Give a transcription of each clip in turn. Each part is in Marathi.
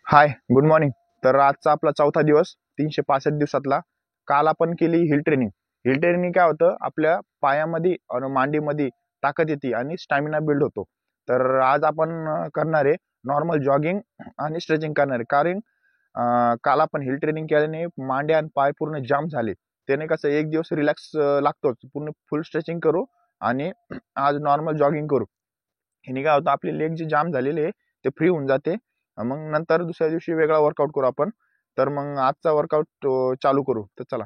हाय, गुड मॉर्निंग. तर आजचा आपला चौथा दिवस 365 दिवसातला. काल आपण केली हिल ट्रेनिंग. हिल ट्रेनिंग काय होतं, आपल्या पायामध्ये आणि मांडीमध्ये ताकद येते आणि स्टॅमिना बिल्ड होतो. तर आज आपण करणार आहे नॉर्मल जॉगिंग आणि स्ट्रेचिंग करणार आहे. कारण काल आपण हिल ट्रेनिंग केल्याने मांडे आणि पाय पूर्ण जाम झाले. त्याने कसं एक दिवस रिलॅक्स लागतोच. पूर्ण फुल स्ट्रेचिंग करू आणि आज नॉर्मल जॉगिंग करू. ह्याने काय होतं, आपले लेग जे जाम झालेले आहे ते फ्री होऊन जाते. मग नंतर दुसऱ्या दिवशी वेगळा वर्कआउट करू आपण. तर मग आजचा वर्कआउट चालू करू. तर चला.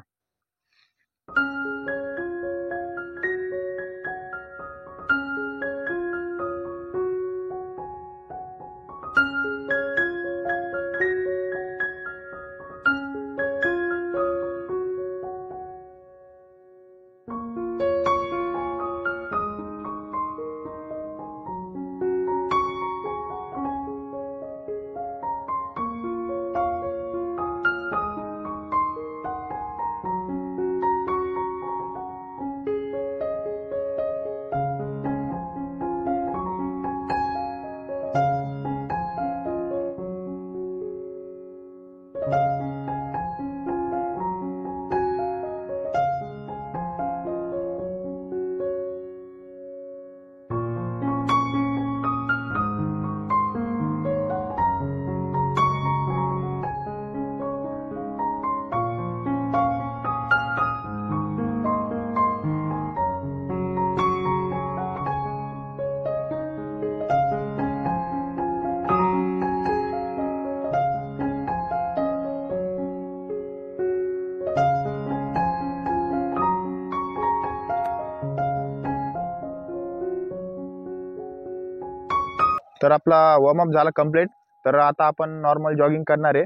तर आपला वॉर्मअप झाला कम्प्लीट. तर आता आपण नॉर्मल जॉगिंग करणार आहे.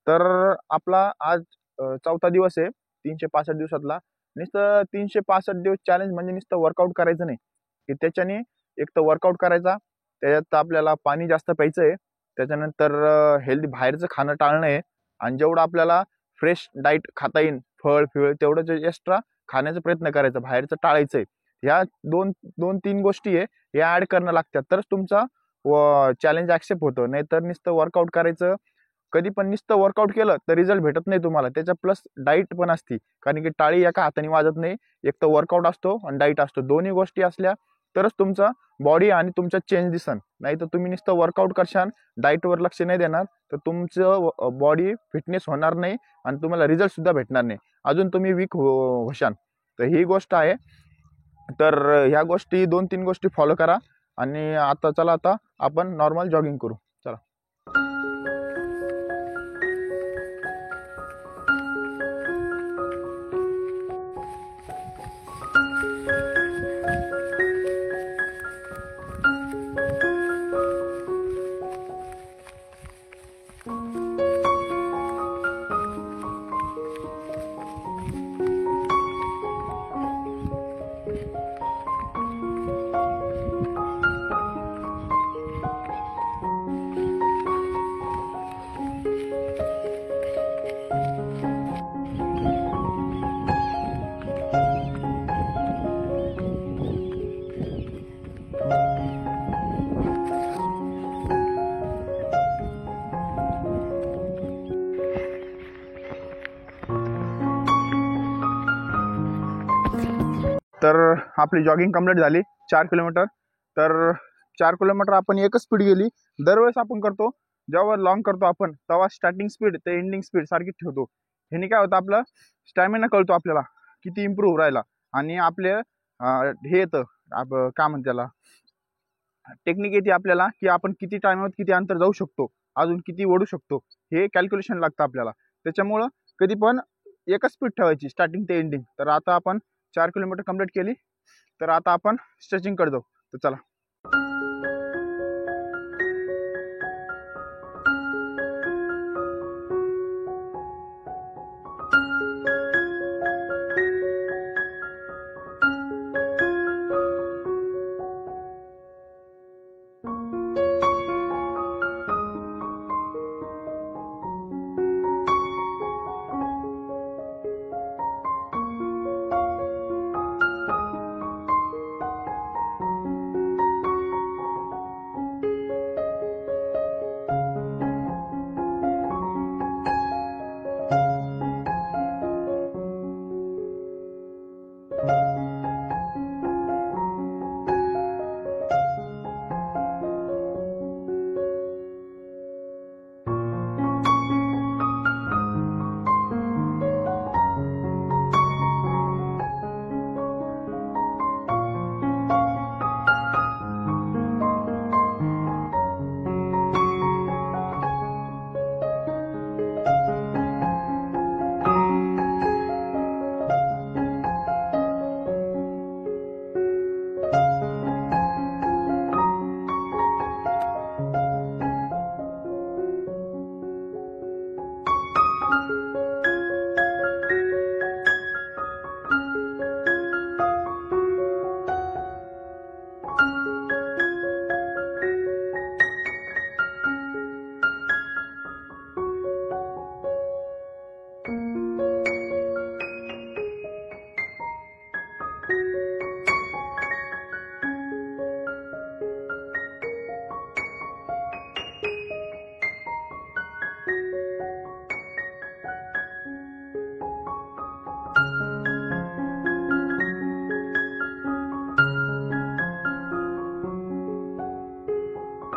तर आपला आज चौथा दिवस आहे 365 दिवसातला. नुसतं 365 दिवस चॅलेंज म्हणजे नुसतं वर्कआउट करायचं नाही, की त्याच्याने एक तर वर्कआउट करायचा, त्याच्यात आपल्याला पाणी जास्त प्यायचं आहे, त्याच्यानंतर हेल्दी बाहेरचं खाणं टाळणं आहे, आणि जेवढं आपल्याला फ्रेश डाईट खाता येईल, फळ फिळ तेवढं जे एक्स्ट्रा खाण्याचा प्रयत्न करायचा, बाहेरचं टाळायचं आहे. ह्या दोन दोन तीन गोष्टी आहे, या ऍड करणं लागतात, तरच तुमचा चॅलेंज ऍक्सेप्ट होतं. नाहीतर नुसतं वर्कआउट करायचं, कधी पण नुसतं वर्कआउट केलं तर रिझल्ट भेटत नाही तुम्हाला. त्याच्या प्लस डाईट पण असती, कारण की टाळी एका हाताने वाजत नाही. एक तर वर्कआउट असतो आणि डाईट असतो, दोन्ही गोष्टी असल्या तरच तुमचा बॉडी आणि तुमचा चेंज दिसन. नाही तर तुम्ही नुसतं वर्कआउट करशाल, डाईटवर लक्ष नाही देणार, तर तुमचं बॉडी फिटनेस होणार नाही आणि तुम्हाला रिझल्ट सुद्धा भेटणार नाही, अजून तुम्ही वीक होशाल. तर ही गोष्ट आहे. तर ह्या गोष्टी, दोन तीन गोष्टी फॉलो करा. आणि आता चला, आता आपण नॉर्मल जॉगिंग करू. चला. तर आपली जॉगिंग कंप्लीट झाली 4 किलोमीटर. तर 4 किलोमीटर आपण एकच स्पीड गेली. दरवेळेस आपण करतो, जेव्हा लॉंग करतो आपण, तेव्हा स्टार्टिंग स्पीड ते एंडिंग स्पीड सारखी ठेवतो. ह्याने काय होतं, आपलं स्टॅमिना कळतो आपल्याला किती इम्प्रूव्ह राहिला. आणि आपले हे येतं, काय म्हणते त्याला, टेक्निक येते आपल्याला, की आपण किती टाइमात किती अंतर जाऊ शकतो, अजून किती ओढू शकतो, हे कॅल्क्युलेशन लागतं आपल्याला. त्याच्यामुळं कधी पण एकच स्पीड ठेवायची स्टार्टिंग ते एंडिंग. तर आता आपण 4 किलोमीटर कंप्लीट केली. तर आता आपण स्ट्रेचिंग करतो. तर चला.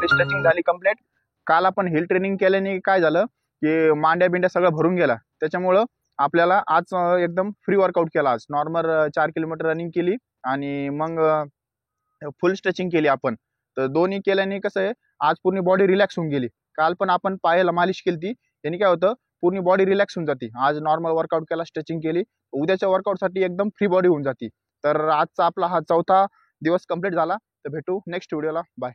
आपली स्ट्रेचिंग झाली कंप्लीट. काल आपण हिल ट्रेनिंग केल्याने काय झालं की मांड्या बिंड्या सगळं भरून गेला, त्याच्यामुळं आपल्याला आज एकदम फ्री वर्कआउट केला. आज नॉर्मल 4 किलोमीटर रनिंग केली आणि मग फुल स्ट्रेचिंग केली आपण. तर दोन्ही केल्याने कसं आहे आज पूर्ण बॉडी रिलॅक्स होऊन गेली. काल पण आपण पायाला मालिश केली ती, त्यांनी काय होतं पूर्ण बॉडी रिलॅक्स होऊन जाते. आज नॉर्मल वर्कआउट केला, स्ट्रेचिंग केली, उद्याच्या वर्कआउटसाठी एकदम फ्री बॉडी होऊन जाते. तर आजचा आपला हा 4था दिवस कंप्लीट झाला. तर भेटू नेक्स्ट व्हिडिओला. बाय.